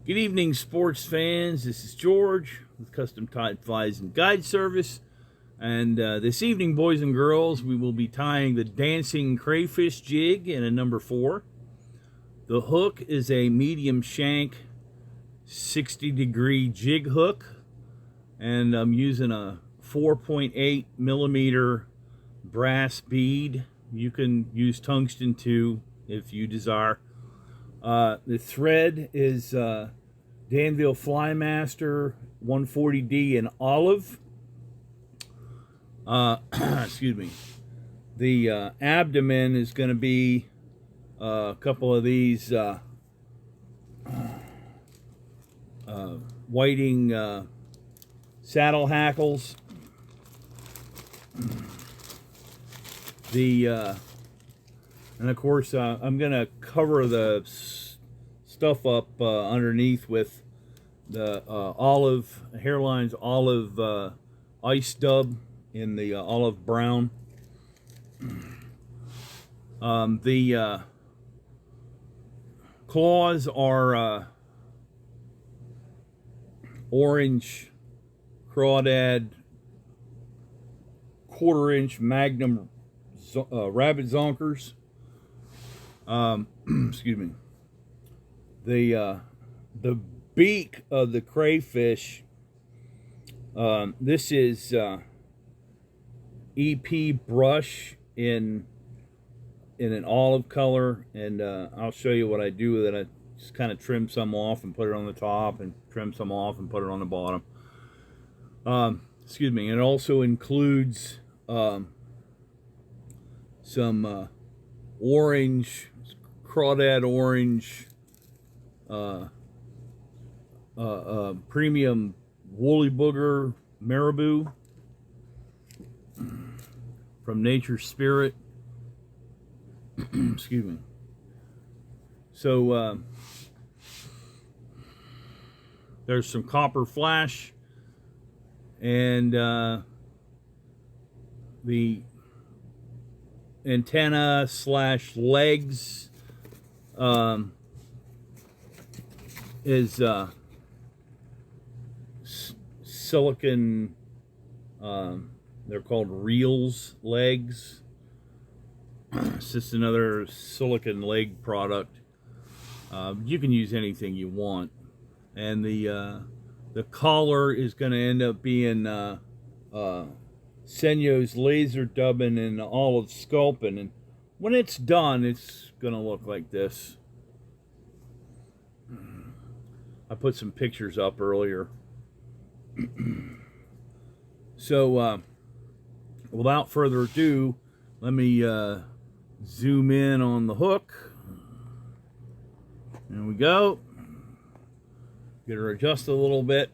Good evening, sports fans. This is George with Custom Tied Flies and Guide Service. And this evening, boys and girls, we will be tying the Dancing Crayfish Jig in a number 4. The hook is a medium shank 60-degree jig hook. And I'm using a 4.8 millimeter brass bead. You can use tungsten too if you desire. The thread is Danville Flymaster 140D in olive. Excuse me. The abdomen is going to be a couple of these whiting saddle hackles. And of course, I'm going to cover the stuff up underneath with the olive, Hairline's olive ice dub in the olive brown. The claws are orange crawdad 1/4-inch Magnum rabbit zonkers. Excuse me. The beak of the crayfish. This is EP brush in an olive color, and I'll show you what I do with it. I just kind of trim some off and put it on the top, and trim some off and put it on the bottom. Excuse me. It also includes some orange, crawdad orange, premium woolly booger marabou from Nature's Spirit. Excuse me. So there's some Copper Flash, and the antenna / legs is silicon. They're called reels legs. It's just another silicon leg product. You can use anything you want, and the collar is going to end up being Senyo's laser dubbing and olive sculpin, and when it's done, it's going to look like this. I put some pictures up earlier. So, without further ado, let me zoom in on the hook. There we go. Get her adjusted a little bit.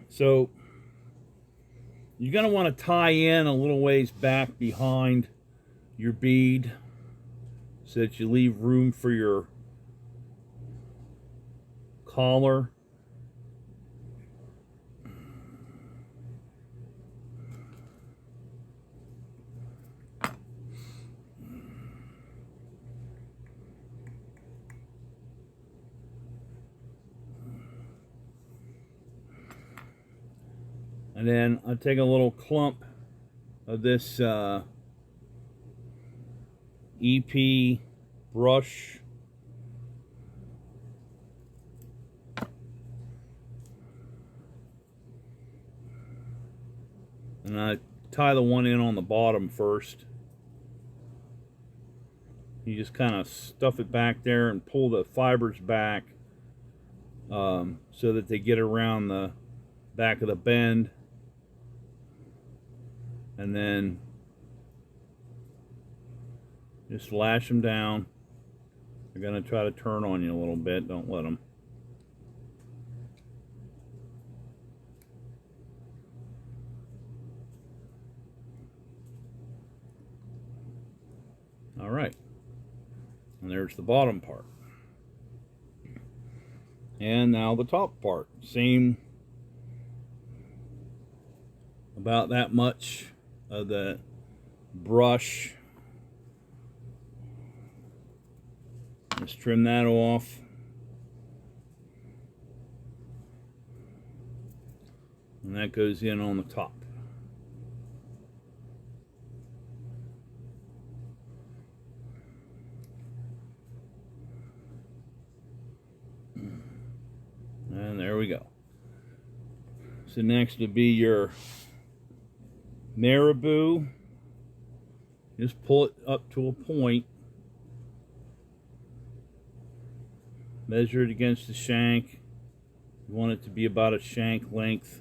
So, you're going to want to tie in a little ways back behind your bead so that you leave room for your collar. And then I take a little clump of this EP brush. And I tie the one in on the bottom first. You just kind of stuff it back there and pull the fibers back so that they get around the back of the bend. And then just lash them down. They're going to try to turn on you a little bit. Don't let them. All right. And there's the bottom part. And now the top part. Same, about that much of the brush. Just trim that off. And that goes in on the top. And there we go. So next would be your marabou. Just pull it up to a point. Measure it against the shank. You want it to be about a shank length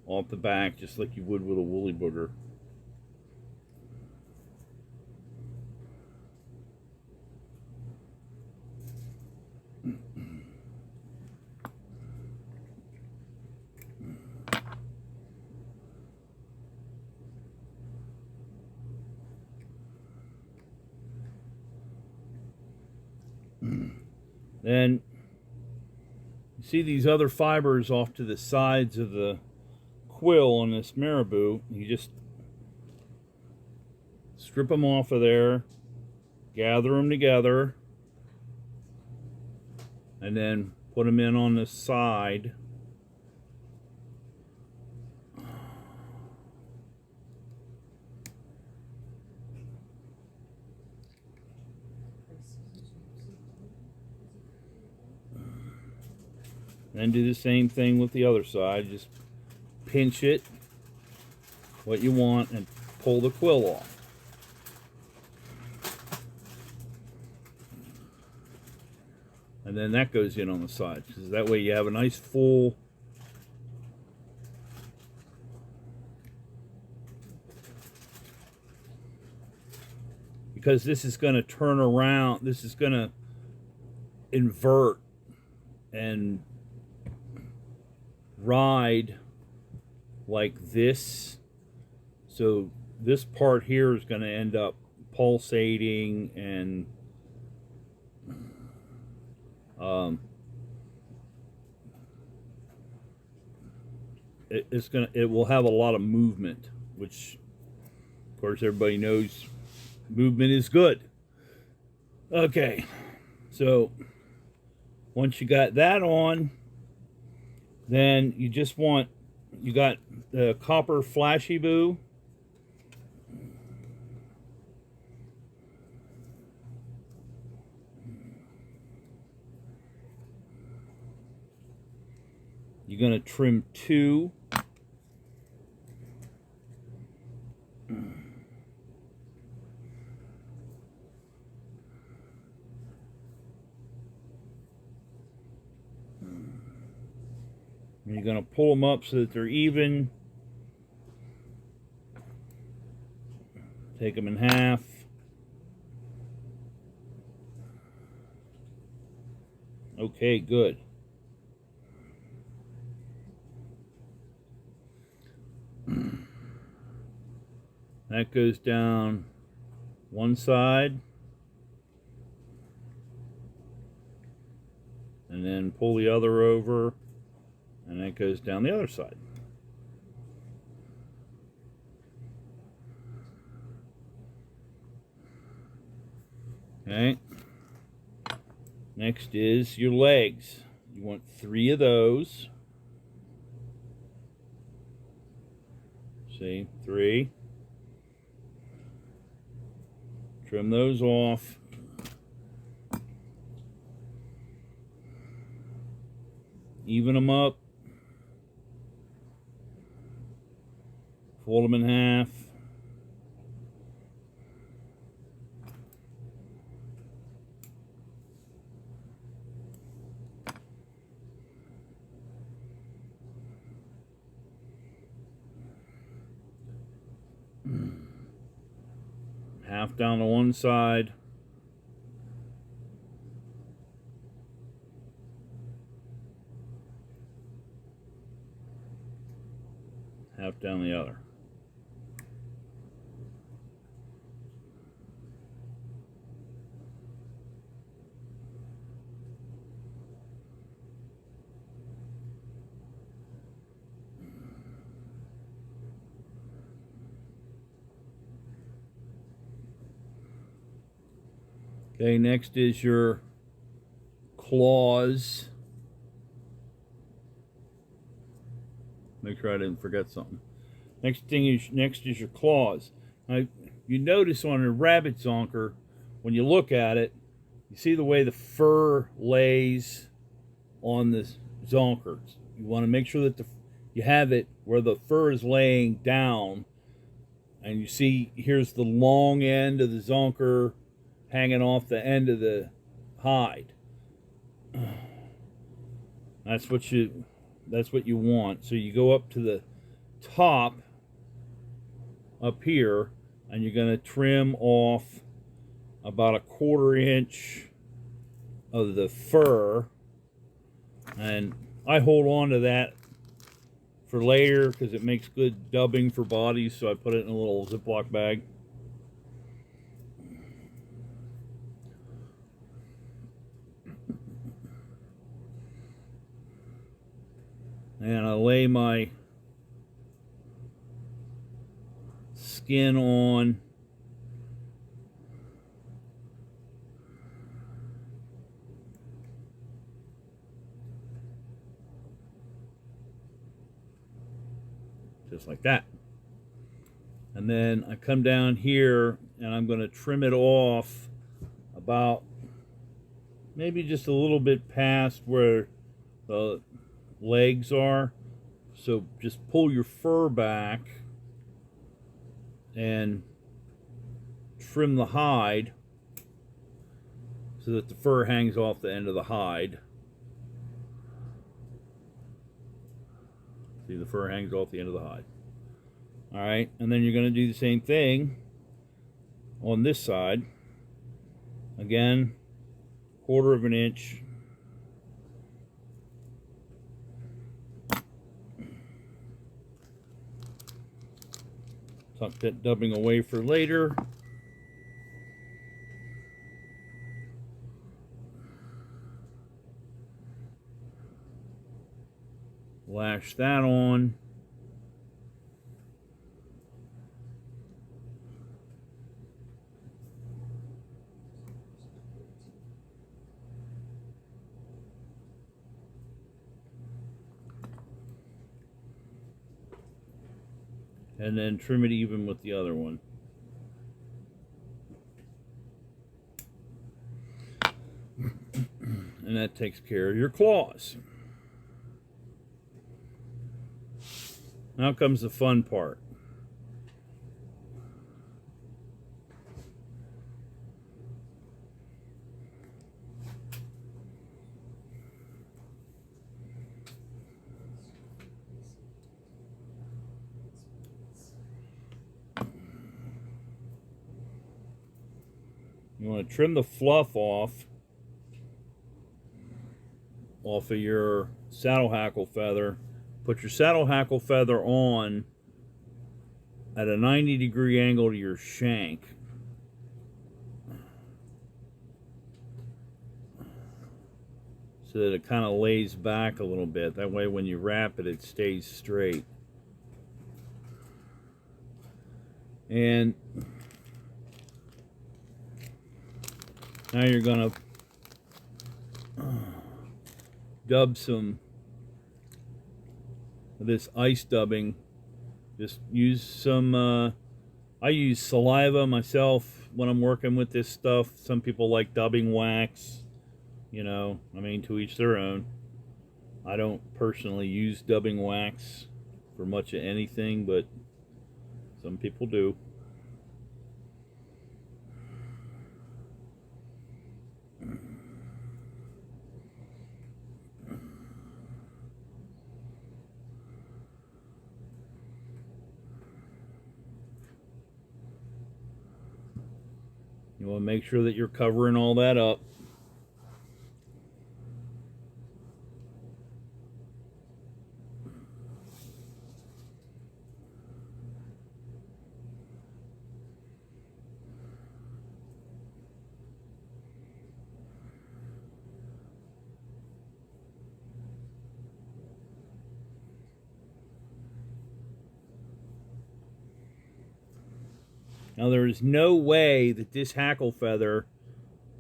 off the back, just like you would with a woolly booger. Then you see these other fibers off to the sides of the quill on this marabou. You just strip them off of there, gather them together, and then put them in on the side. Then do the same thing with the other side. Just pinch it what you want and pull the quill off. And then that goes in on the side, because that way you have a nice full because this is going to turn around, this is going to invert and ride like this. So this part here is going to end up pulsating and it will have a lot of movement, which of course everybody knows movement is good. Okay, so once you got that on, then you got the Copper Flashabou. You're going to trim 2. And you're going to pull them up so that they're even. Take them in half. Okay, good. That goes down one side. And then pull the other over. And that goes down the other side. Okay. Next is your legs. You want 3 of those. See, 3. Trim those off. Even them up. Fold them in half. Half down to one side. Half down the other. Okay, next is your claws. Make sure I didn't forget something. Next is your claws. Now, you notice on a rabbit zonker, when you look at it, you see the way the fur lays on the zonkers. You want to make sure that you have it where the fur is laying down, and you see here's the long end of the zonker hanging off the end of the hide. That's what you want. So you go up to the top up here, and you're going to trim off about a 1/4 inch of the fur, and I hold on to that for later because it makes good dubbing for bodies, so I put it in a little Ziploc bag. And I lay my skin on. Just like that. And then I come down here and I'm going to trim it off about maybe just a little bit past where the legs are. So just pull your fur back and trim the hide so that the fur hangs off the end of the hide. See, the fur hangs off the end of the hide. All right, and then you're going to do the same thing on this side. Again, 1/4 inch. Tuck that dubbing away for later. Lash that on. And then trim it even with the other one. And that takes care of your claws. Now comes the fun part. You want to trim the fluff off of your saddle hackle feather. Put your saddle hackle feather on at a 90-degree angle to your shank. So that it kind of lays back a little bit. That way when you wrap it, it stays straight. And now you're going to dub some of this ice dubbing. Just use some, I use saliva myself when I'm working with this stuff. Some people like dubbing wax, you know, I mean, to each their own. I don't personally use dubbing wax for much of anything, but some people do. You want to make sure that you're covering all that up. Now there is no way that this hackle feather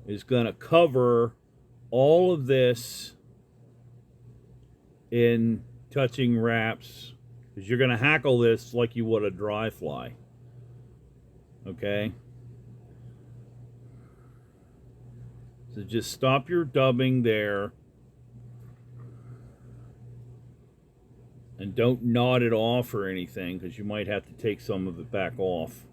is going to cover all of this in touching wraps because you're going to hackle this like you would a dry fly. Okay? So just stop your dubbing there. And don't knot it off or anything, because you might have to take some of it back off.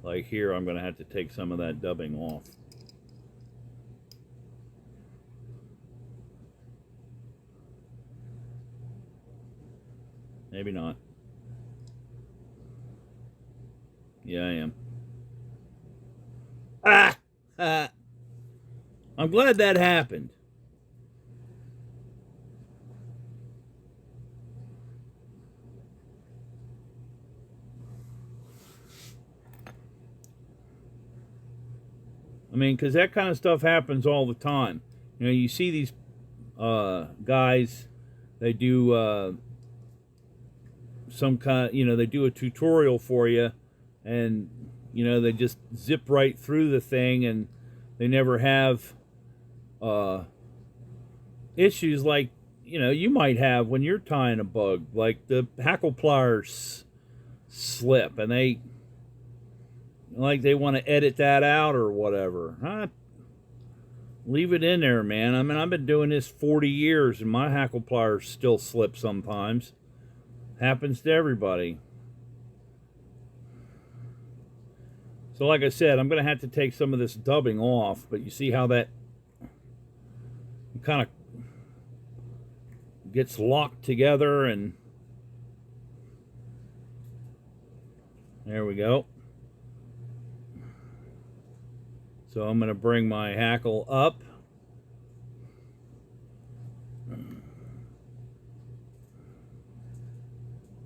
Like here, I'm going to have to take some of that dubbing off. Maybe not. Yeah, I am. I'm glad that happened. I mean, because that kind of stuff happens all the time. You know, you see these guys, they do some kind, you know, they do a tutorial for you, and, you know, they just zip right through the thing, and they never have issues like, you know, you might have when you're tying a bug, like the hackle pliers slip, and they want to edit that out or whatever. Leave it in there, man. I mean, I've been doing this 40 years, and my hackle pliers still slip sometimes. Happens to everybody. So like I said, I'm going to have to take some of this dubbing off, but you see how that kind of gets locked together, and there we go. So I'm going to bring my hackle up.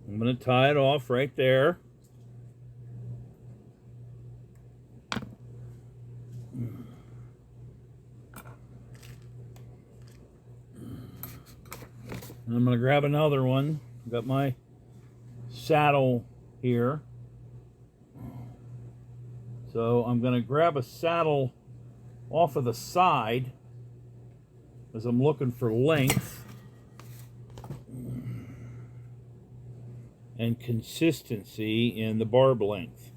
I'm going to tie it off right there. And I'm going to grab another one. I've got my saddle here. So I'm going to grab a saddle off of the side as I'm looking for length and consistency in the barb length.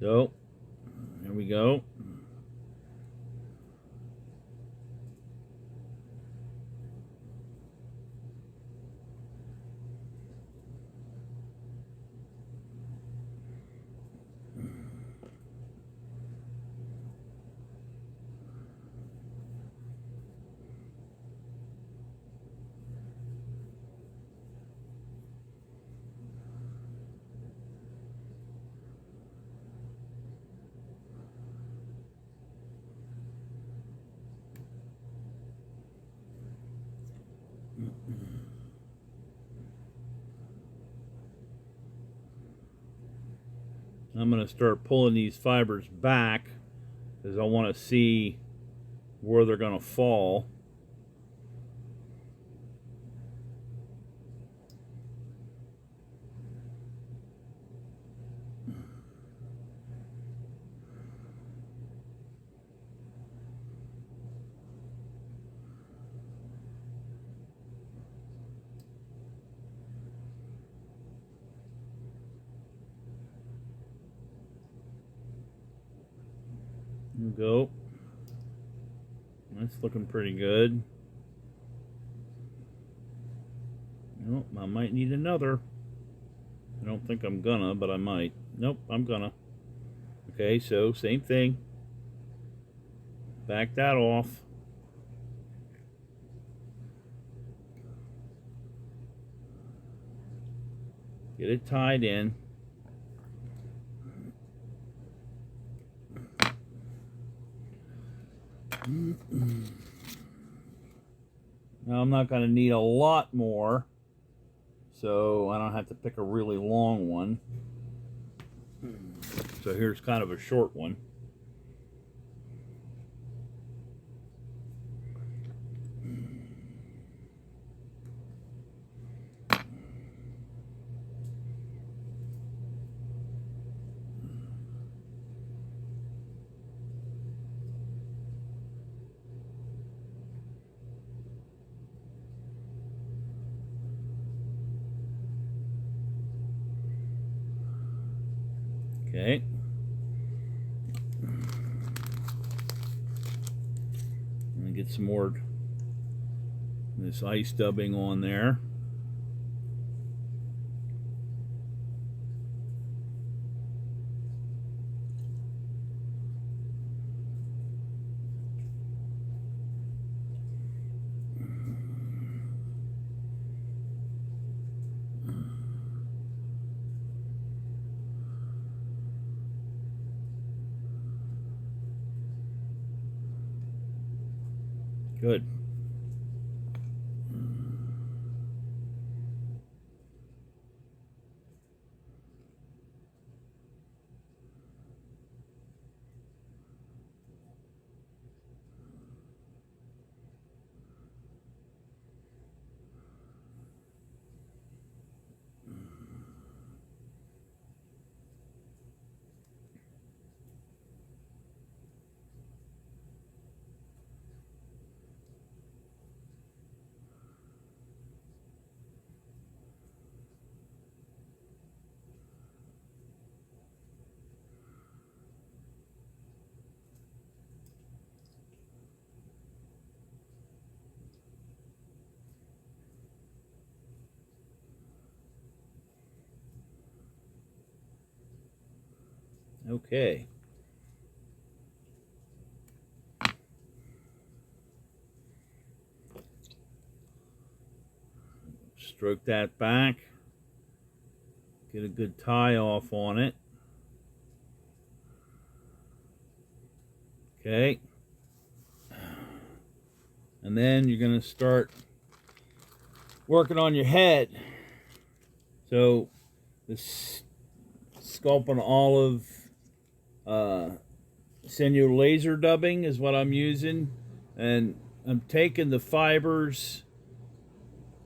So, there we go. I'm going to start pulling these fibers back because I want to see where they're going to fall. There we go. That's looking pretty good. Nope, I might need another. I don't think I'm gonna, but I might. Nope, I'm gonna. Okay, so same thing. Back that off. Get it tied in. Now I'm not going to need a lot more, so I don't have to pick a really long one. So here's kind of a short one. Okay. I'm going to get some more of this ice dubbing on there. Good. Okay. Stroke that back. Get a good tie off on it. Okay. And then you're going to start working on your head. So this Sculpin Olive Senyo laser dubbing is what I'm using, and I'm taking the fibers,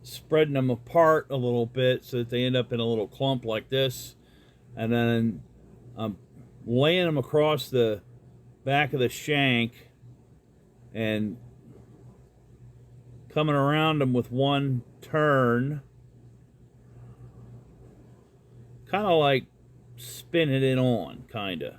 spreading them apart a little bit so that they end up in a little clump like this, and then I'm laying them across the back of the shank and coming around them with one turn, kind of like spinning it on, kind of.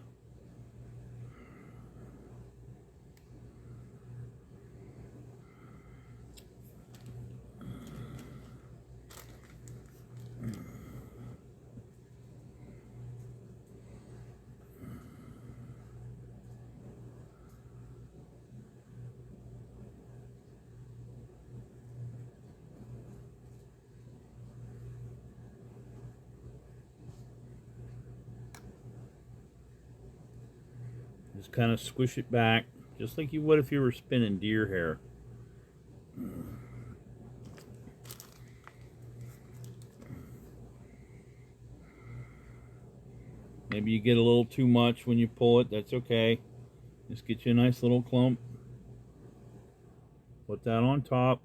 Just kind of squish it back, just like you would if you were spinning deer hair. Maybe you get a little too much when you pull it, that's okay. Just get you a nice little clump. Put that on top.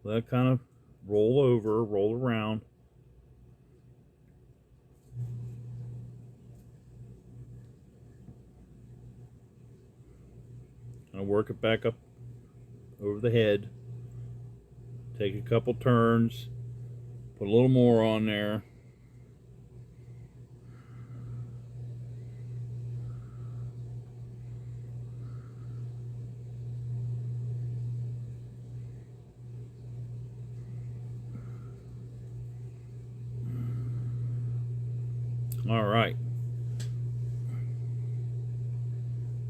Let it kind of roll over, roll around. I'll work it back up over the head. Take a couple turns. Put a little more on there. All right.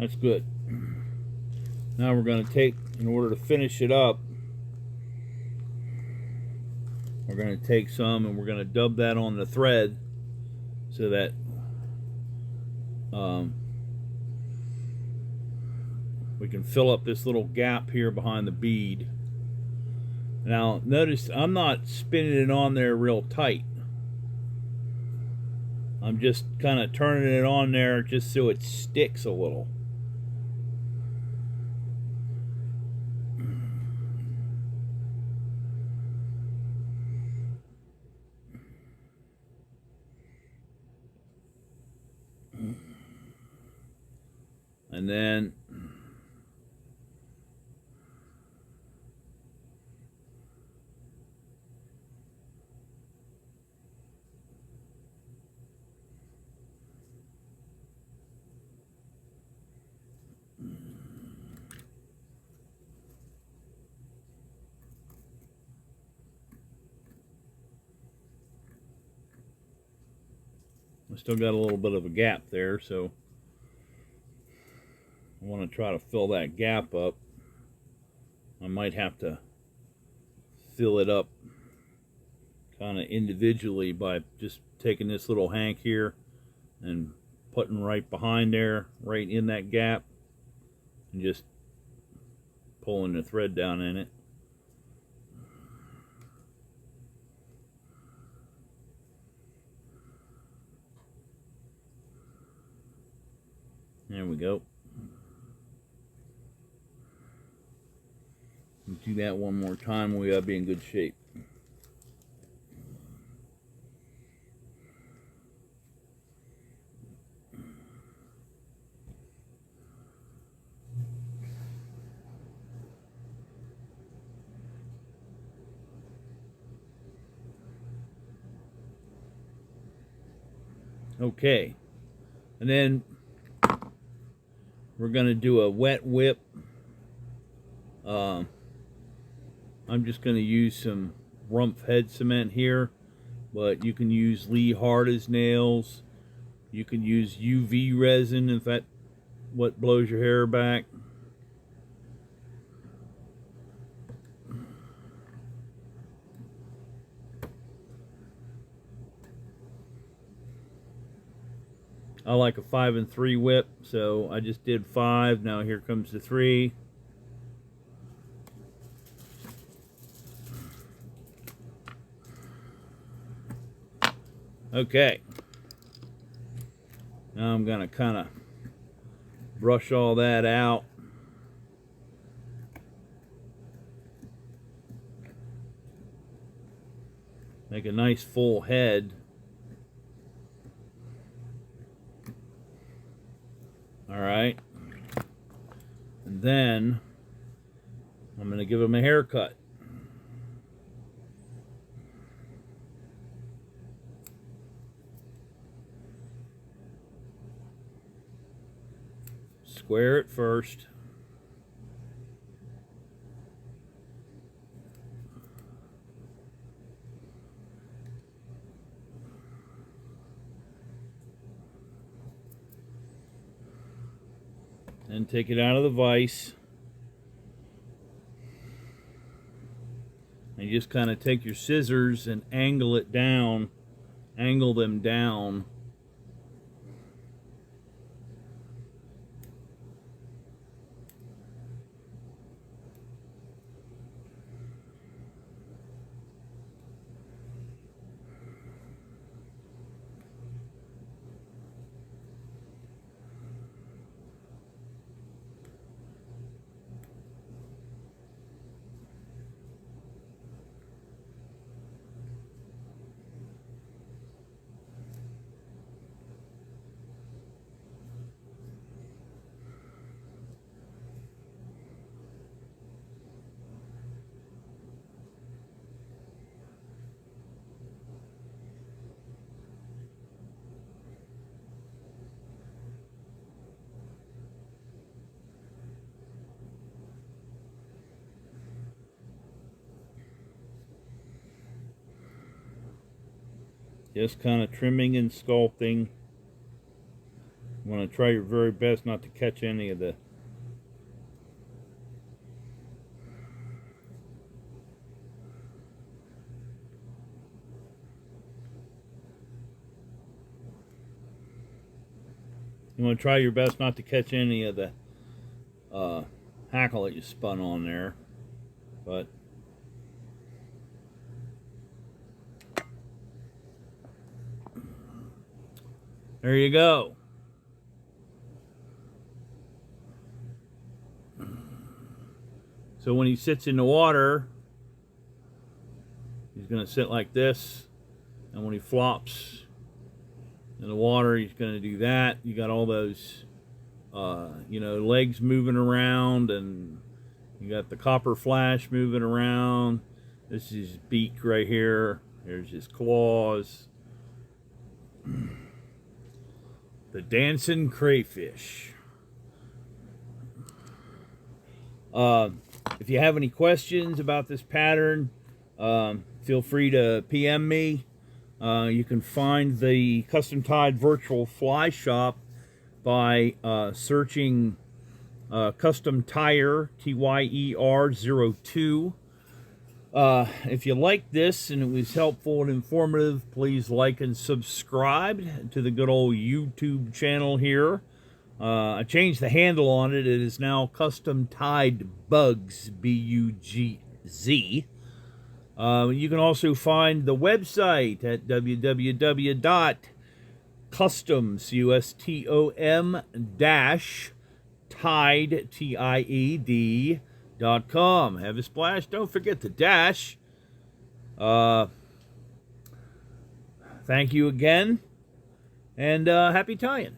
That's good. Now we're going to take, in order to finish it up, we're going to take some and we're going to dub that on the thread so that we can fill up this little gap here behind the bead. Now notice I'm not spinning it on there real tight. I'm just kind of turning it on there just so it sticks a little. And then I still got a little bit of a gap there, so I want to try to fill that gap up. I might have to fill it up kind of individually by just taking this little hank here and putting right behind there, right in that gap, and just pulling the thread down in it. There we go. Do that one more time, we ought to be in good shape. Okay, and then we're going to do a wet whip. I'm just going to use some Rumpf head cement here, but you can use Lee Hard as nails. You can use UV resin if that's what blows your hair back. I like a 5 and 3 whip, so I just did 5. Now here comes the 3. Okay. Now I'm going to kind of brush all that out. Make a nice full head. Alright. And then I'm going to give him a haircut. Square it first. Then take it out of the vise. And you just kind of take your scissors and angle it down, angle them down. Just kind of trimming and sculpting. You want to try your very best not to catch any of the You want to try your best not to catch any of the hackle that you spun on there, but there you go. So when he sits in the water, he's going to sit like this, and when he flops in the water, he's going to do that. You got all those, you know, legs moving around, and you got the copper flash moving around. This is his beak right here. There's his claws. The Dancing Crayfish. If you have any questions about this pattern, feel free to PM me. You can find the Custom Tied Virtual Fly Shop by searching Custom Tyer, TYER02. If you like this and it was helpful and informative, please like and subscribe to the good old YouTube channel here. I changed the handle on it. It is now Custom Tied Bugs, B-U-G-Z. You can also find the website at www.customs, tied.com. Have a splash. Don't forget the dash. Thank you again, and happy tying.